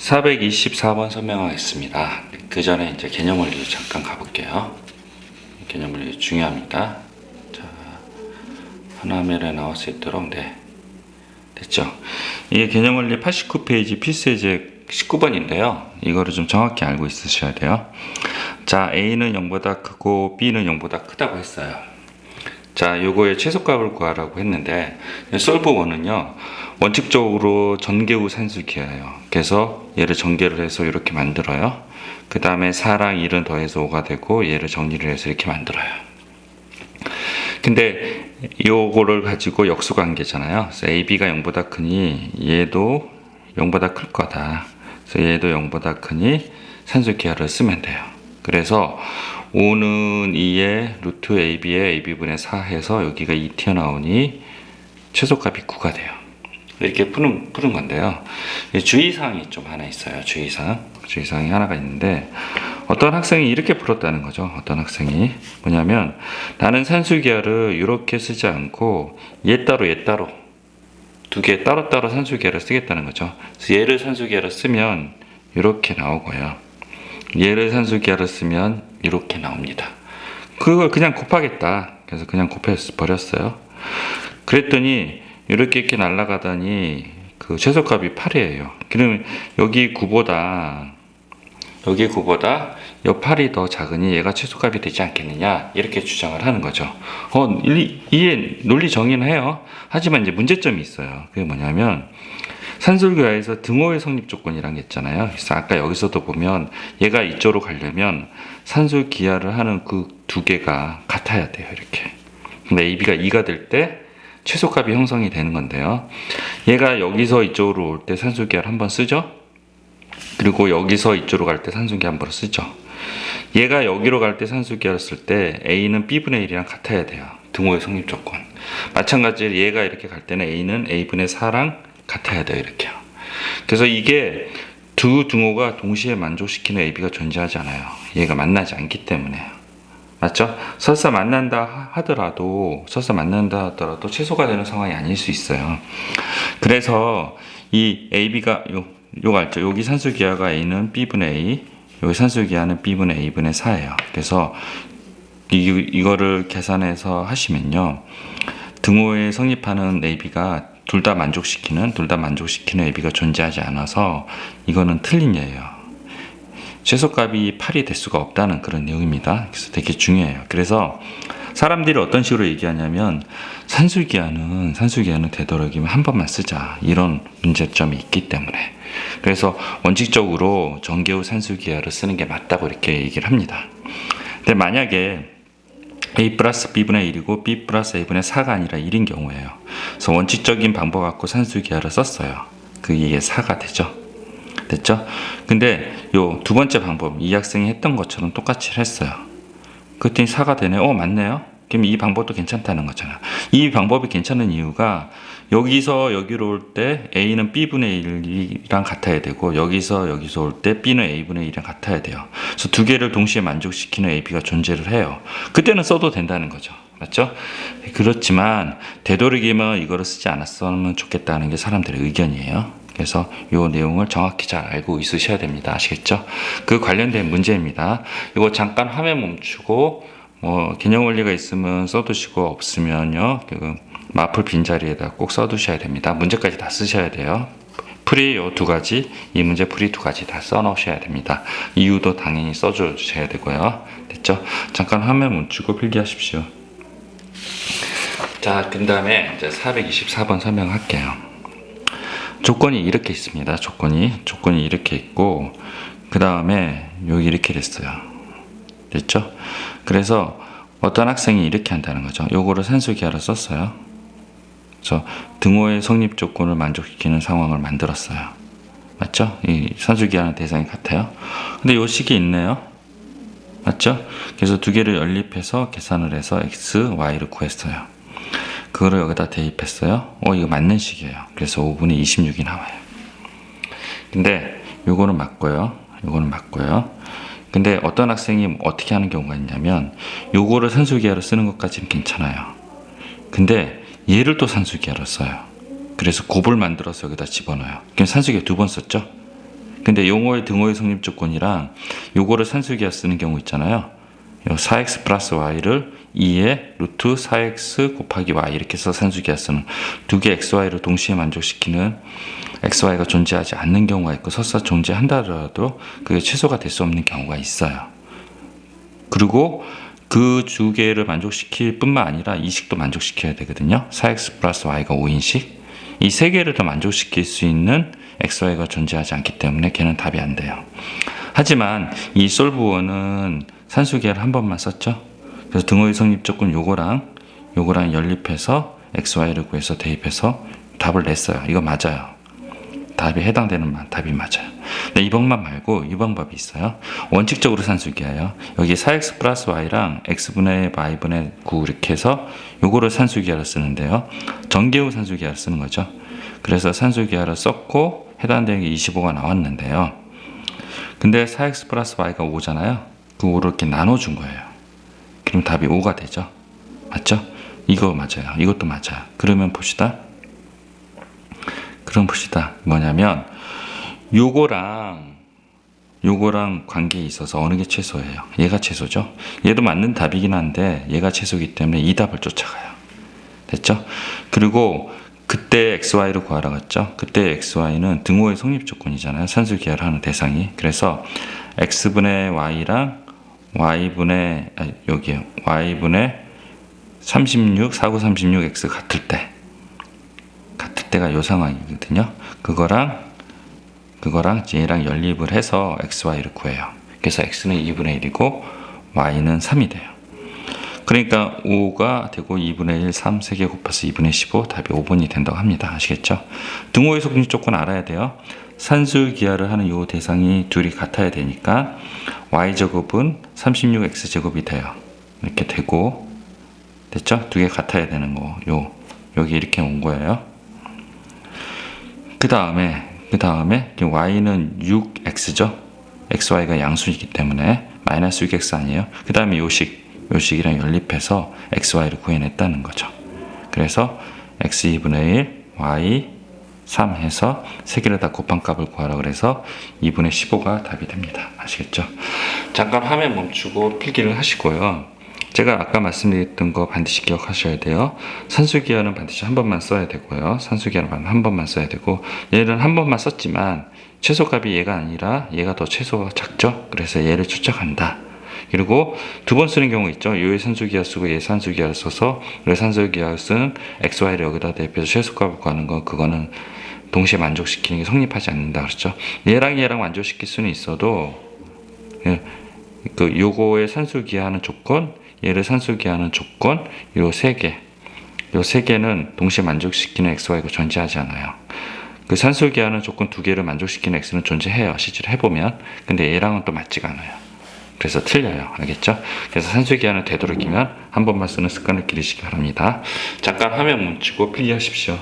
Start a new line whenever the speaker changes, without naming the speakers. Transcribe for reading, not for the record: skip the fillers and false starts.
424번 설명하겠습니다. 그 전에 이제 개념원리 잠깐 가볼게요. 개념원리 중요합니다. 자, 하나멜에 나올 수 있도록, 네. 됐죠? 이게 개념원리 89페이지 필수예제 19번인데요. 이거를 좀 정확히 알고 있으셔야 돼요. 자, A는 0보다 크고 B는 0보다 크다고 했어요. 자, 요거의 최소값을 구하라고 했는데, 솔브1은요, 원칙적으로 전개후 산수기예요. 그래서 얘를 전개를 해서 이렇게 만들어요. 그 다음에 4랑 1은 더해서 5가 되고, 얘를 정리를 해서 이렇게 만들어요. 근데 요거를 가지고 역수관계잖아요. 그래서 AB가 0보다 크니 얘도 0보다 클 거다. 그래서 얘도 0보다 크니 산수기하를 쓰면 돼요. 그래서 5는 2에 루트 AB에 AB분의 4 해서 여기가 2 튀어나오니 최소값이 9가 돼요. 이렇게 푸는 건데요. 주의사항이 좀 하나 있어요. 주의사항이 하나가 있는데, 어떤 학생이 이렇게 풀었다는 거죠. 어떤 학생이 뭐냐면, 나는 산수기하를 이렇게 쓰지 않고 얘 따로 두 개 따로따로 산수기하를 쓰겠다는 거죠. 그래서 얘를 산수기하를 쓰면 이렇게 나오고요, 얘를 산수기하를 쓰면 이렇게 나옵니다. 그걸 그냥 곱하겠다. 그래서 그냥 곱해버렸어요. 그랬더니 이렇게 날아가더니 그 최소값이 8이에요. 그러면 여기 9보다 이 8이 더 작으니 얘가 최소값이 되지 않겠느냐, 이렇게 주장을 하는 거죠. 이해 논리 정의는 해요. 하지만 이제 문제점이 있어요. 그게 뭐냐면, 산술기하에서 등호의 성립 조건이란 게 있잖아요. 그래서 아까 여기서도 보면 얘가 이쪽으로 가려면 산술기하를 하는 그 두 개가 같아야 돼요. 이렇게. 근데 AB가 2가 될 때 최소값이 형성이 되는 건데요. 얘가 여기서 이쪽으로 올 때 산술기하를 한번 쓰죠. 그리고 여기서 이쪽으로 갈 때 산술기하 한번 쓰죠. 얘가 여기로 갈 때 산술기하를 쓸 때 A는 B분의 1이랑 같아야 돼요. 등호의 성립 조건. 마찬가지로 얘가 이렇게 갈 때는 A는 A분의 4랑 같아야 돼요. 이렇게요. 그래서 이게 두 등호가 동시에 만족시키는 AB가 존재하지 않아요. 얘가 만나지 않기 때문에요. 맞죠? 설사 만난다 하더라도 최소가 되는 상황이 아닐 수 있어요. 그래서 이 AB가 요거 알죠? 여기 산술기하가 A는 B분의 A, 여기 산술기하는 B분의 A분의 4예요. 그래서 이거를 계산해서 하시면요, 등호에 성립하는 AB가 둘 다 만족시키는 AB가 존재하지 않아서 이거는 틀린 예예요. 최소값이 8이 될 수가 없다는 그런 내용입니다. 그래서 되게 중요해요. 그래서 사람들이 어떤 식으로 얘기하냐면, 산술기하는 되도록이면 한 번만 쓰자, 이런 문제점이 있기 때문에. 그래서 원칙적으로 전개후 산술기하를 쓰는 게 맞다고 이렇게 얘기를 합니다. 근데 만약에 A 플러스 B분의 1이고 B 플러스 A분의 4가 아니라 1인 경우에요. 그래서 원칙적인 방법 갖고 산술기하를 썼어요. 이게 4가 되죠. 됐죠? 근데 요 두 번째 방법, 이 학생이 했던 것처럼 똑같이 했어요. 그랬더니 4가 되네. 맞네요. 그럼 이 방법도 괜찮다는 거잖아. 이 방법이 괜찮은 이유가, 여기서 여기로 올 때 A는 B분의 1이랑 같아야 되고, 여기서 올 때 B는 A분의 1이랑 같아야 돼요. 그래서 두 개를 동시에 만족시키는 AB가 존재를 해요. 그때는 써도 된다는 거죠. 맞죠? 그렇지만 되도록이면 이거를 쓰지 않았으면 좋겠다는 게 사람들의 의견이에요. 그래서 이 내용을 정확히 잘 알고 있으셔야 됩니다. 아시겠죠? 그 관련된 문제입니다. 이거 잠깐 화면 멈추고, 개념 원리가 있으면 써두시고, 없으면요, 마플 빈자리에다 꼭 써두셔야 됩니다. 문제까지 다 쓰셔야 돼요. 풀이 요 두 가지, 이 문제 풀이 두 가지 다 써놓으셔야 됩니다. 이유도 당연히 써주셔야 되고요. 됐죠? 잠깐 화면 멈추고 필기하십시오. 자, 그 다음에 이제 424번 설명할게요. 조건이 이렇게 있습니다. 조건이 이렇게 있고, 그 다음에 여기 이렇게 됐어요. 됐죠? 그래서 어떤 학생이 이렇게 한다는 거죠. 요거를 산술기하로 썼어요. 그래서 등호의 성립 조건을 만족시키는 상황을 만들었어요. 맞죠? 이 산술기하는 대상이 같아요. 근데 요 식이 있네요. 맞죠? 그래서 두 개를 연립해서 계산을 해서 x, y를 구했어요. 그거를 여기다 대입했어요. 이거 맞는 식이에요. 그래서 5분의 26이 나와요. 근데 요거는 맞고요. 근데 어떤 학생이 어떻게 하는 경우가 있냐면, 요거를 산술기하로 쓰는 것까지는 괜찮아요. 근데 얘를 또 산술기하로 써요. 그래서 곱을 만들어서 여기다 집어넣어요. 그럼 산술기하 두 번 썼죠? 근데 용어의 등호의 성립 조건이랑 요거를 산술기하 쓰는 경우 있잖아요. 요 4x 플러스 y를 2의 루트 4x 곱하기 y 이렇게 해서 산술기하 쓰는 두 개 xy를 동시에 만족시키는 xy가 존재하지 않는 경우가 있고 설사 존재한다 하더라도 그게 최소가 될 수 없는 경우가 있어요. 그리고 그 두 개를 만족시킬 뿐만 아니라 이 식도 만족시켜야 되거든요. 4x 플러스 y가 5인식. 이 세 개를 더 만족시킬 수 있는 xy가 존재하지 않기 때문에 걔는 답이 안 돼요. 하지만 이 솔브원은 산술기하를 한 번만 썼죠. 그래서 등호의 성립 조건 요거랑 연립해서 xy를 구해서 대입해서 답을 냈어요. 이거 맞아요. 답이 해당되는 답이 맞아요. 근데 이 방법 말고 이 방법이 있어요. 원칙적으로 산술기하예요. 여기 4x 플러스 y랑 x분의 y분의 9 이렇게 해서 요거를 산술기하로 쓰는데요. 정계후 산술기하로 쓰는 거죠. 그래서 산술기하를 썼고 해당되는 게 25가 나왔는데요. 근데 4x 플러스 y가 5잖아요. 그 5를 이렇게 나눠준 거예요. 그럼 답이 5가 되죠. 맞죠? 이거 맞아요. 이것도 맞아요. 그러면 봅시다. 뭐냐면 요거랑 관계에 있어서 어느 게 최소예요? 얘가 최소죠. 얘도 맞는 답이긴 한데 얘가 최소이기 때문에 이 답을 쫓아가요. 됐죠? 그리고 그때 xy를 구하라고 했죠. 그때 xy는 등호의 성립 조건이잖아요. 산술기하를 하는 대상이. 그래서 x분의 y랑 y분의 36, 49, 36x 같을 때가 요 상황이거든요. 그거랑 얘랑 연립을 해서 xy를 구해요. 그래서 x는 2분의 1이고 y는 3이 돼요. 그러니까 5가 되고 2분의 1, 3, 3개 곱해서 2분의 15 답이 5번이 된다고 합니다. 아시겠죠? 등호의 성립 조건 알아야 돼요. 산술기하를 하는 요 대상이 둘이 같아야 되니까 y제곱은 36x제곱이 돼요. 이렇게 되고 됐죠? 두 개 같아야 되는 거. 여기 이렇게 온 거예요. 그 다음에 y는 6x죠. xy가 양수이기 때문에 마이너스 6x 아니에요. 그 다음에 요식이랑 연립해서 xy를 구해냈다는 거죠. 그래서 x 2분의 1, y 3 해서 세 개를 다 곱한 값을 구하라 그래서 2분의 15가 답이 됩니다. 아시겠죠? 잠깐 화면 멈추고 필기를 하시고요. 제가 아까 말씀드렸던 거 반드시 기억하셔야 돼요. 산술기하는 반드시 한 번만 써야 되고요. 산술기하는 한 번만 써야 되고 얘는 한 번만 썼지만 최소값이 얘가 아니라 얘가 더 최소가 작죠. 그래서 얘를 쫓아간다. 그리고 두 번 쓰는 경우 있죠. 요의 산술기하 쓰고 얘 산술기하를 써서 요 산술기하를 쓴 xy를 여기다 대입해서 최소값을 구하는 거 그거는 동시에 만족시키는 게 성립하지 않는다 그랬죠. 얘랑 만족시킬 수는 있어도 요거의 산술기하는 조건 얘를 산술기하는 조건 요 세 개는 동시에 만족시키는 xy가 존재하지 않아요. 그 산술기하는 조건 두 개를 만족시키는 x는 존재해요. 실제로 해보면. 근데 얘랑은 또 맞지가 않아요. 그래서 틀려요. 알겠죠? 그래서 산술기하는 되도록이면 한 번만 쓰는 습관을 기르시기 바랍니다. 잠깐 화면 멈추고 필기하십시오.